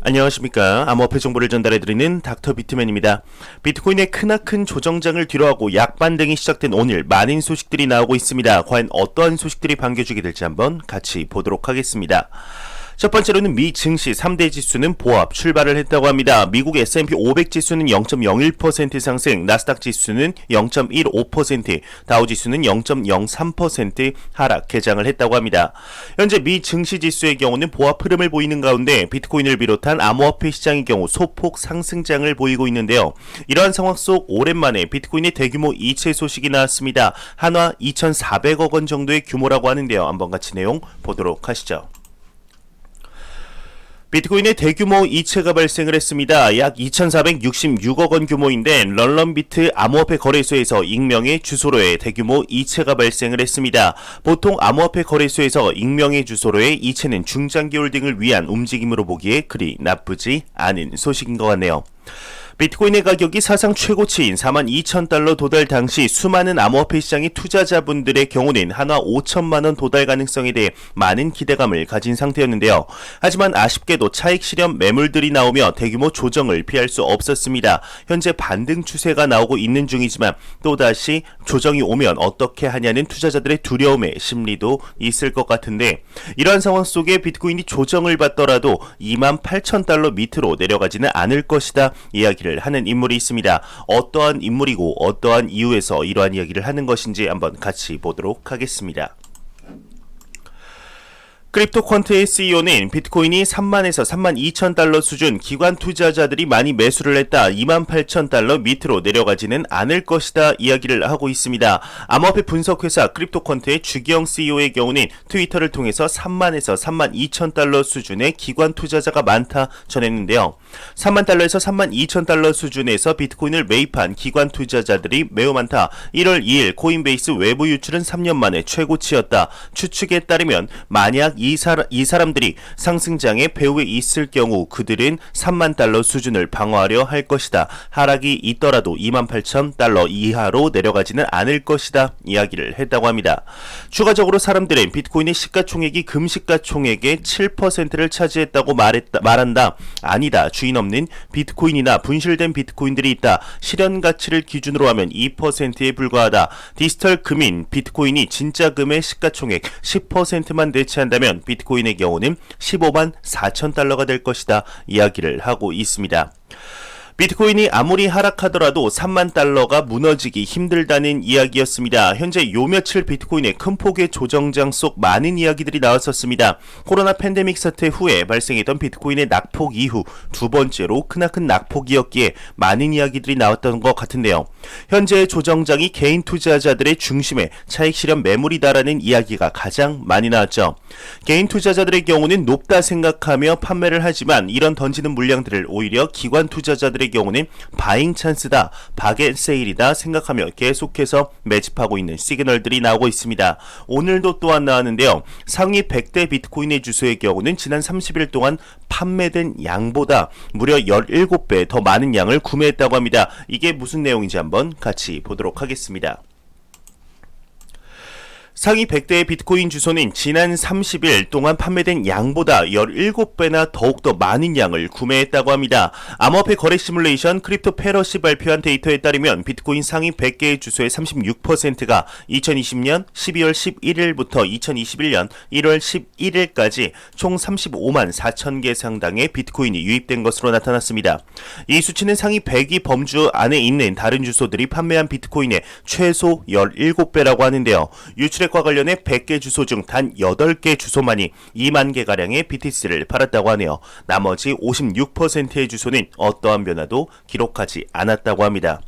안녕하십니까. 암호화폐 정보를 전달해드리는 닥터 비트맨입니다. 비트코인의 크나큰 조정장을 뒤로하고 약반등이 시작된 오늘 많은 소식들이 나오고 있습니다. 과연 어떠한 소식들이 반겨주게 될지 한번 같이 보도록 하겠습니다. 첫 번째로는 미 증시 3대 지수는 보합 출발을 했다고 합니다. 미국 S&P 500 지수는 0.01% 상승, 나스닥 지수는 0.15%, 다우 지수는 0.03% 하락 개장을 했다고 합니다. 현재 미 증시 지수의 경우는 보합 흐름을 보이는 가운데 비트코인을 비롯한 암호화폐 시장의 경우 소폭 상승장을 보이고 있는데요. 이러한 상황 속 오랜만에 비트코인의 대규모 이체 소식이 나왔습니다. 한화 2,400억 원 정도의 규모라고 하는데요. 한번 같이 내용 보도록 하시죠. 비트코인의 대규모 이체가 발생을 했습니다. 약 2,466억 원 규모인데 런런비트 암호화폐 거래소에서 익명의 주소로의 대규모 이체가 발생을 했습니다. 보통 암호화폐 거래소에서 익명의 주소로의 이체는 중장기 홀딩을 위한 움직임으로 보기에 그리 나쁘지 않은 소식인 것 같네요. 비트코인의 가격이 사상 최고치인 42,000달러 도달 당시 수많은 암호화폐 시장의 투자자분들의 경우는 한화 5천만원 도달 가능성에 대해 많은 기대감을 가진 상태였는데요. 하지만 아쉽게도 차익 실현 매물들이 나오며 대규모 조정을 피할 수 없었습니다. 현재 반등 추세가 나오고 있는 중이지만 또다시 조정이 오면 어떻게 하냐는 투자자들의 두려움의 심리도 있을 것 같은데 이러한 상황 속에 비트코인이 조정을 받더라도 28,000달러 밑으로 내려가지는 않을 것이다 이야기를 하는 인물이 있습니다. 어떠한 인물이고 어떠한 이유에서 이러한 이야기를 하는 것인지 한번 같이 보도록 하겠습니다. 크립토퀀트의 CEO는 비트코인이 3만에서 32,000달러 수준 기관 투자자들이 많이 매수를 했다. 28,000달러 밑으로 내려가지는 않을 것이다 이야기를 하고 있습니다. 암호화폐 분석회사 크립토퀀트의 주기영 CEO의 경우는 트위터를 통해서 3만에서 32,000달러 수준의 기관 투자자가 많다 전했는데요. 3만 달러에서 32,000달러 수준에서 비트코인을 매입한 기관 투자자들이 매우 많다. 1월 2일 코인베이스 외부 유출은 3년 만에 최고치였다. 추측에 따르면 만약 이 사람들이 상승장의 배후에 있을 경우 그들은 3만 달러 수준을 방어하려 할 것이다. 하락이 있더라도 28,000달러 이하로 내려가지는 않을 것이다. 이야기를 했다고 합니다. 추가적으로 사람들은 비트코인의 시가총액이 금시가총액의 7%를 차지했다고 말한다. 아니다. 주인 없는 비트코인이나 분실된 비트코인들이 있다. 실현 가치를 기준으로 하면 2%에 불과하다. 디지털 금인 비트코인이 진짜 금의 시가총액 10%만 대체한다면 비트코인의 경우는 15만 4천 달러가 될 것이다 이야기를 하고 있습니다. 비트코인이 아무리 하락하더라도 3만 달러가 무너지기 힘들다는 이야기였습니다. 현재 요 며칠 비트코인의 큰 폭의 조정장 속 많은 이야기들이 나왔었습니다. 코로나 팬데믹 사태 후에 발생했던 비트코인의 낙폭 이후 두 번째로 크나큰 낙폭이었기에 많은 이야기들이 나왔던 것 같은데요. 현재 조정장이 개인 투자자들의 중심에 차익 실현 매물이다라는 이야기가 가장 많이 나왔죠. 개인 투자자들의 경우는 높다 생각하며 판매를 하지만 이런 던지는 물량들을 오히려 기관 투자자들의 경우는 바잉 찬스다, 바겟 세일이다 생각하며 계속해서 매집하고 있는 시그널들이 나오고 있습니다. 오늘도 또한 나왔는데요. 상위 100대 비트코인의 주소의 경우는 지난 30일 동안 판매된 양보다 무려 17배 더 많은 양을 구매했다고 합니다. 이게 무슨 내용인지 한번 같이 보도록 하겠습니다. 상위 100대의 비트코인 주소는 지난 30일 동안 판매된 양보다 17배나 더욱더 많은 양을 구매했다고 합니다. 암호화폐 거래 시뮬레이션 크립토 페러시 발표한 데이터에 따르면 비트코인 상위 100개의 주소의 36%가 2020년 12월 11일부터 2021년 1월 11일까지 총 35만 4천 개 상당의 비트코인이 유입된 것으로 나타났습니다. 이 수치는 상위 100위 범주 안에 있는 다른 주소들이 판매한 비트코인의 최소 17배라고 하는데요. 유출액과 관련해 100개 주소 중 단 8개 주소만이 2만 개가량의 BTC를 팔았다고 하네요. 나머지 56%의 주소는 어떠한 변화도 기록하지 않았다고 합니다.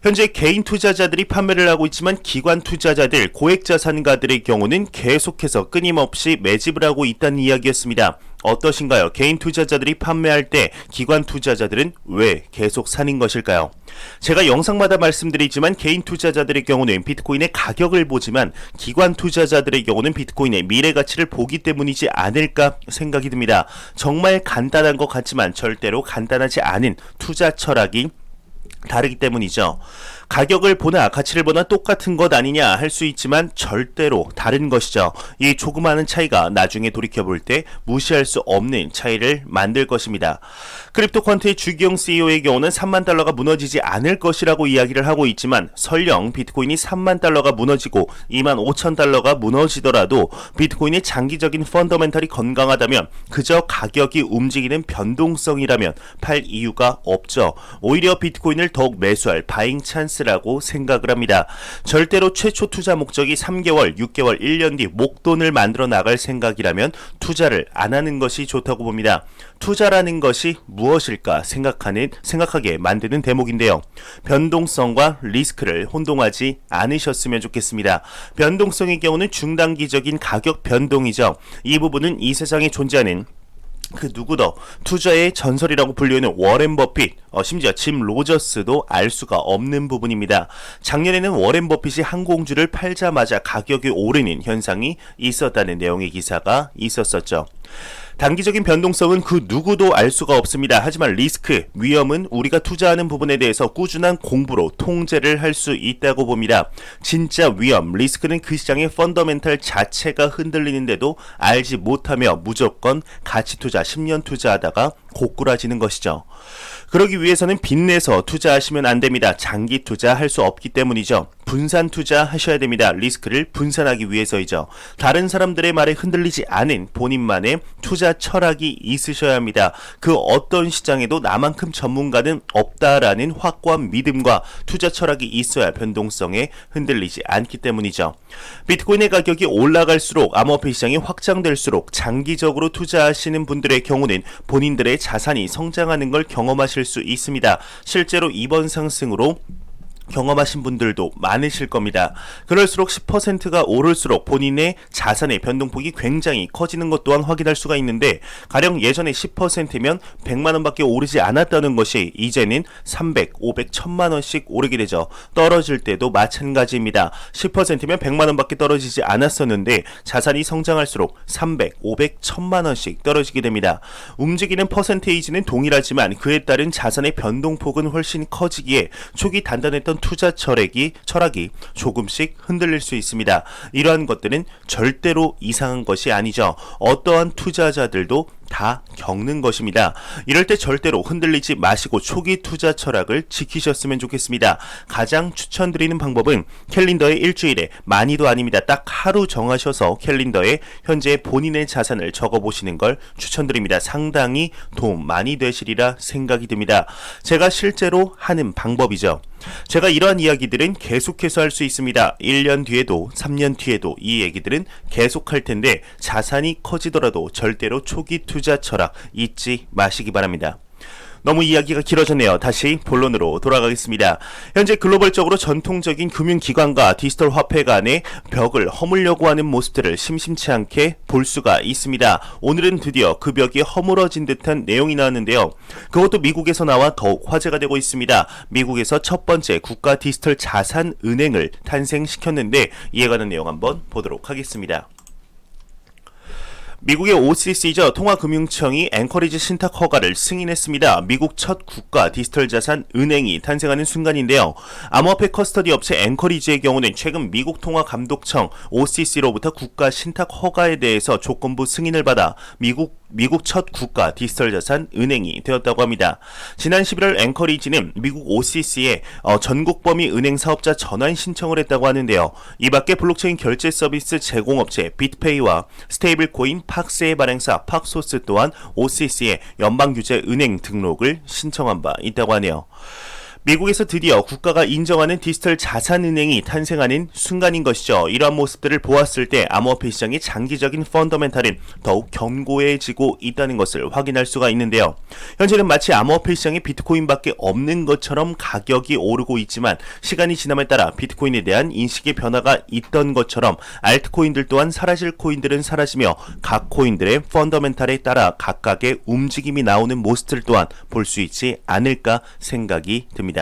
현재 개인 투자자들이 판매를 하고 있지만 기관 투자자들, 고액자산가들의 경우는 계속해서 끊임없이 매집을 하고 있다는 이야기였습니다. 어떠신가요? 개인 투자자들이 판매할 때 기관 투자자들은 왜 계속 사는 것일까요? 제가 영상마다 말씀드리지만 개인 투자자들의 경우는 비트코인의 가격을 보지만 기관 투자자들의 경우는 비트코인의 미래 가치를 보기 때문이지 않을까 생각이 듭니다. 정말 간단한 것 같지만 절대로 간단하지 않은 투자 철학이 다르기 때문이죠. 가격을 보나 가치를 보나 똑같은 것 아니냐 할 수 있지만 절대로 다른 것이죠. 이 조그마한 차이가 나중에 돌이켜볼 때 무시할 수 없는 차이를 만들 것입니다. 크립토컨트의 주기용 CEO의 경우는 3만 달러가 무너지지 않을 것이라고 이야기를 하고 있지만 설령 비트코인이 3만 달러가 무너지고 2만 5천 달러가 무너지더라도 비트코인의 장기적인 펀더멘탈이 건강하다면 그저 가격이 움직이는 변동성이라면 팔 이유가 없죠. 오히려 비트코인을 더욱 매수할 바잉 찬스라고 생각을 합니다. 절대로 최초 투자 목적이 3개월, 6개월, 1년 뒤 목돈을 만들어 나갈 생각이라면 투자를 안 하는 것이 좋다고 봅니다. 투자라는 것이 무엇일까 생각하게 만드는 대목인데요. 변동성과 리스크를 혼동하지 않으셨으면 좋겠습니다. 변동성의 경우는 중단기적인 가격 변동이죠. 이 부분은 이 세상에 존재하는 그 누구도 투자의 전설이라고 불리는 워렌 버핏, 심지어 짐 로저스도 알 수가 없는 부분입니다. 작년에는 워렌 버핏이 항공주를 팔자마자 가격이 오르는 현상이 있었다는 내용의 기사가 있었었죠. 단기적인 변동성은 그 누구도 알 수가 없습니다. 하지만 리스크, 위험은 우리가 투자하는 부분에 대해서 꾸준한 공부로 통제를 할 수 있다고 봅니다. 진짜 위험, 리스크는 그 시장의 펀더멘탈 자체가 흔들리는데도 알지 못하며 무조건 가치 투자, 10년 투자하다가 고꾸라지는 것이죠. 그러기 위해서는 빚내서 투자하시면 안 됩니다. 장기 투자할 수 없기 때문이죠. 분산 투자하셔야 됩니다. 리스크를 분산하기 위해서이죠. 다른 사람들의 말에 흔들리지 않은 본인만의 투자 철학이 있으셔야 합니다. 그 어떤 시장에도 나만큼 전문가는 없다라는 확고한 믿음과 투자 철학이 있어야 변동성에 흔들리지 않기 때문이죠. 비트코인의 가격이 올라갈수록 암호화폐 시장이 확장될수록 장기적으로 투자하시는 분들의 경우는 본인들의 자산이 성장하는 걸 경험하실 수 있습니다. 실제로 이번 상승으로 경험하신 분들도 많으실 겁니다. 그럴수록 10%가 오를수록 본인의 자산의 변동폭이 굉장히 커지는 것 또한 확인할 수가 있는데 가령 예전에 10%면 100만원밖에 오르지 않았다는 것이 이제는 300, 500, 1000만원씩 오르게 되죠. 떨어질 때도 마찬가지입니다. 10%면 100만원밖에 떨어지지 않았었는데 자산이 성장할수록 300, 500, 1000만원씩 떨어지게 됩니다. 움직이는 퍼센테이지는 동일하지만 그에 따른 자산의 변동폭은 훨씬 커지기에 초기 단단했던 투자 철학이 조금씩 흔들릴 수 있습니다. 이러한 것들은 절대로 이상한 것이 아니죠. 어떠한 투자자들도 다 겪는 것입니다. 이럴 때 절대로 흔들리지 마시고 초기 투자 철학을 지키셨으면 좋겠습니다. 가장 추천드리는 방법은 캘린더에 일주일에 많이도 아닙니다. 딱 하루 정하셔서 캘린더에 현재 본인의 자산을 적어보시는 걸 추천드립니다. 상당히 도움 많이 되시리라 생각이 듭니다. 제가 실제로 하는 방법이죠. 제가 이러한 이야기들은 계속해서 할 수 있습니다. 1년 뒤에도 3년 뒤에도 이 얘기들은 계속할 텐데 자산이 커지더라도 절대로 초기 투자 철학 잊지 마시기 바랍니다. 너무 이야기가 길어졌네요. 다시 본론으로 돌아가겠습니다. 현재 글로벌적으로 전통적인 금융기관과 디지털 화폐 간의 벽을 허물려고 하는 모습들을 심심치 않게 볼 수가 있습니다. 오늘은 드디어 그 벽이 허물어진 듯한 내용이 나왔는데요. 그것도 미국에서 나와 더욱 화제가 되고 있습니다. 미국에서 첫 번째 국가 디지털 자산 은행을 탄생시켰는데 이에 관한 내용 한번 보도록 하겠습니다. 미국의 OCC죠. 통화금융청이 앵커리지 신탁 허가를 승인했습니다. 미국 첫 국가 디지털 자산 은행이 탄생하는 순간인데요. 암호화폐 커스터디 업체 앵커리지의 경우는 최근 미국 통화감독청 OCC로부터 국가 신탁 허가에 대해서 조건부 승인을 받아 미국 첫 국가 디지털 자산 은행이 되었다고 합니다. 지난 11월 앵커리지는 미국 OCC에 전국 범위 은행 사업자 전환 신청을 했다고 하는데요. 이 밖에 블록체인 결제 서비스 제공업체 비트페이와 스테이블 코인 팍스의 발행사 팍소스 또한 OCC에 연방규제 은행 등록을 신청한 바 있다고 하네요. 미국에서 드디어 국가가 인정하는 디지털 자산은행이 탄생하는 순간인 것이죠. 이러한 모습들을 보았을 때 암호화폐 시장의 장기적인 펀더멘탈은 더욱 견고해지고 있다는 것을 확인할 수가 있는데요. 현재는 마치 암호화폐 시장에 비트코인밖에 없는 것처럼 가격이 오르고 있지만 시간이 지남에 따라 비트코인에 대한 인식의 변화가 있던 것처럼 알트코인들 또한 사라질 코인들은 사라지며 각 코인들의 펀더멘탈에 따라 각각의 움직임이 나오는 모습들 또한 볼 수 있지 않을까 생각이 듭니다.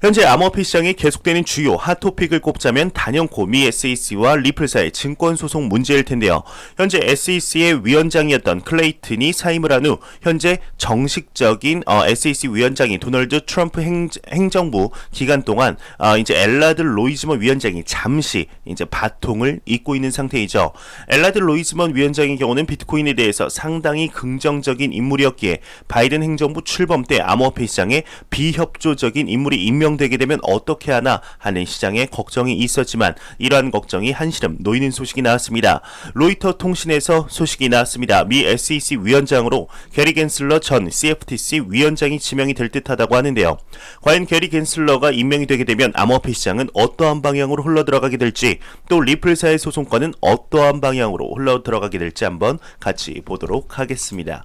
현재 암호화폐 시장에 계속되는 주요 핫토픽을 꼽자면 단연코 미 SEC와 리플사의 증권소송 문제일 텐데요. 현재 SEC의 위원장이었던 클레이튼이 사임을 한 후 현재 정식적인 SEC 위원장이 도널드 트럼프 행정부 기간 동안 이제 엘라드 로이즈먼 위원장이 잠시 이제 바통을 잇고 있는 상태이죠. 엘라드 로이즈먼 위원장의 경우는 비트코인에 대해서 상당히 긍정적인 인물이었기에 바이든 행정부 출범 때 암호화폐 시장에 비협조적인 인물이 임명되게 되면 어떻게 하나 하는 시장에 걱정이 있었지만 이러한 걱정이 한시름 놓이는 소식이 나왔습니다. 로이터 통신에서 소식이 나왔습니다. 미 SEC 위원장으로 게리 겐슬러 전 CFTC 위원장이 지명이 될 듯하다고 하는데요. 과연 게리 겐슬러가 임명이 되게 되면 암호화폐 시장은 어떠한 방향으로 흘러들어가게 될지, 또 리플사의 소송권은 어떠한 방향으로 흘러들어가게 될지 한번 같이 보도록 하겠습니다.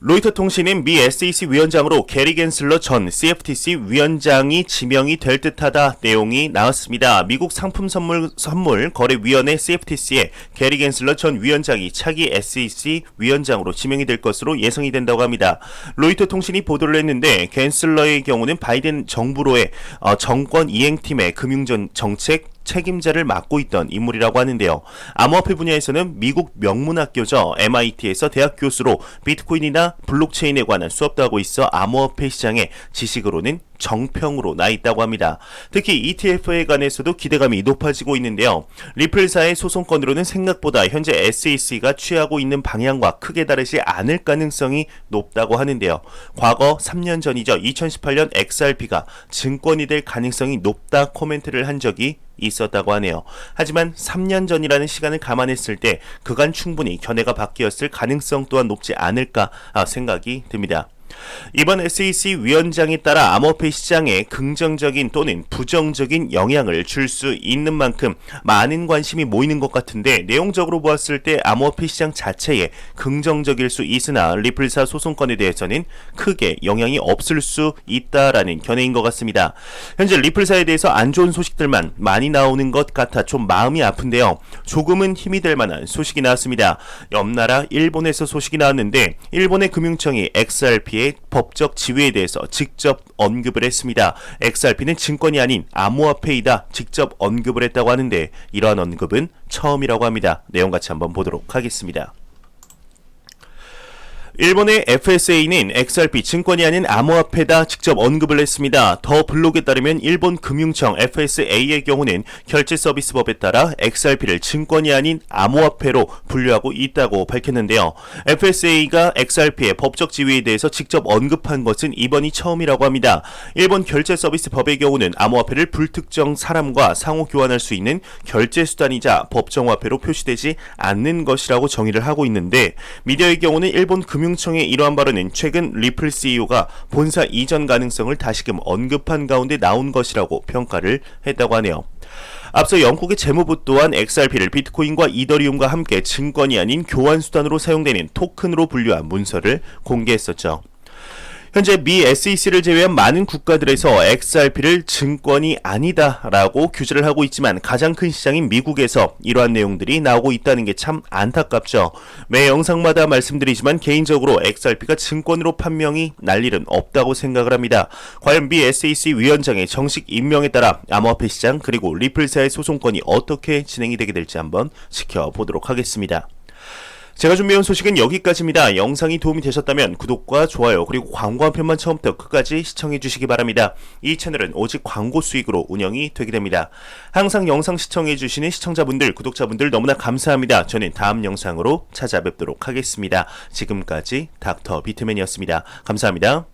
로이터 통신은 미 SEC 위원장으로 게리 겐슬러 전 CFTC 위원장이 지명이 될 듯하다 내용이 나왔습니다. 미국 상품 선물 거래위원회 CFTC에 게리 겐슬러 전 위원장이 차기 SEC 위원장으로 지명이 될 것으로 예상이 된다고 합니다. 로이터 통신이 보도를 했는데 겐슬러의 경우는 바이든 정부로의 정권 이행팀의 금융정책 책임자를 맡고 있던 인물이라고 하는데요. 암호화폐 분야에서는 미국 명문학교죠. MIT에서 대학 교수로 비트코인이나 블록체인에 관한 수업도 하고 있어 암호화폐 시장의 지식으로는 정평으로 나 있다고 합니다. 특히 ETF에 관해서도 기대감이 높아지고 있는데요. 리플사의 소송건으로는 생각보다 현재 SEC가 취하고 있는 방향과 크게 다르지 않을 가능성이 높다고 하는데요. 과거 3년 전이죠. 2018년 XRP가 증권이 될 가능성이 높다 코멘트를 한 적이 있었다고 하네요. 하지만 3년 전이라는 시간을 감안했을 때 그간 충분히 견해가 바뀌었을 가능성 또한 높지 않을까 생각이 듭니다. 이번 SEC 위원장에 따라 암호화폐 시장에 긍정적인 또는 부정적인 영향을 줄 수 있는 만큼 많은 관심이 모이는 것 같은데, 내용적으로 보았을 때 암호화폐 시장 자체에 긍정적일 수 있으나 리플사 소송건에 대해서는 크게 영향이 없을 수 있다라는 견해인 것 같습니다. 현재 리플사에 대해서 안 좋은 소식들만 많이 나오는 것 같아 좀 마음이 아픈데요. 조금은 힘이 될 만한 소식이 나왔습니다. 옆나라 일본에서 소식이 나왔는데, 일본의 금융청이 XRP의 법적 지위에 대해서 직접 언급을 했습니다. XRP는 증권이 아닌 암호화폐이다 직접 언급을 했다고 하는데, 이러한 언급은 처음이라고 합니다. 내용 같이 한번 보도록 하겠습니다. 일본의 FSA는 XRP 증권이 아닌 암호화폐다 직접 언급을 했습니다. 더 블록에 따르면 일본 금융청 FSA의 경우는 결제서비스법에 따라 XRP를 증권이 아닌 암호화폐로 분류하고 있다고 밝혔는데요. FSA가 XRP의 법적 지위에 대해서 직접 언급한 것은 이번이 처음이라고 합니다. 일본 결제서비스법의 경우는 암호화폐를 불특정 사람과 상호 교환할 수 있는 결제수단이자 법정화폐로 표시되지 않는 것이라고 정의를 하고 있는데, 미디어의 경우는 일본 금융청의 이러한 발언은 최근 리플 CEO가 본사 이전 가능성을 다시금 언급한 가운데 나온 것이라고 평가를 했다고 하네요. 앞서 영국의 재무부 또한 XRP를 비트코인과 이더리움과 함께 증권이 아닌 교환수단으로 사용되는 토큰으로 분류한 문서를 공개했었죠. 현재 미 SEC를 제외한 많은 국가들에서 XRP를 증권이 아니다라고 규제를 하고 있지만 가장 큰 시장인 미국에서 이러한 내용들이 나오고 있다는 게 참 안타깝죠. 매 영상마다 말씀드리지만 개인적으로 XRP가 증권으로 판명이 날 일은 없다고 생각을 합니다. 과연 미 SEC 위원장의 정식 임명에 따라 암호화폐 시장 그리고 리플사의 소송건이 어떻게 진행이 되게 될지 한번 지켜보도록 하겠습니다. 제가 준비해온 소식은 여기까지입니다. 영상이 도움이 되셨다면 구독과 좋아요 그리고 광고 한 편만 처음부터 끝까지 시청해 주시기 바랍니다. 이 채널은 오직 광고 수익으로 운영이 되게 됩니다. 항상 영상 시청해 주시는 시청자분들, 구독자분들 너무나 감사합니다. 저는 다음 영상으로 찾아뵙도록 하겠습니다. 지금까지 닥터 비트맨이었습니다. 감사합니다.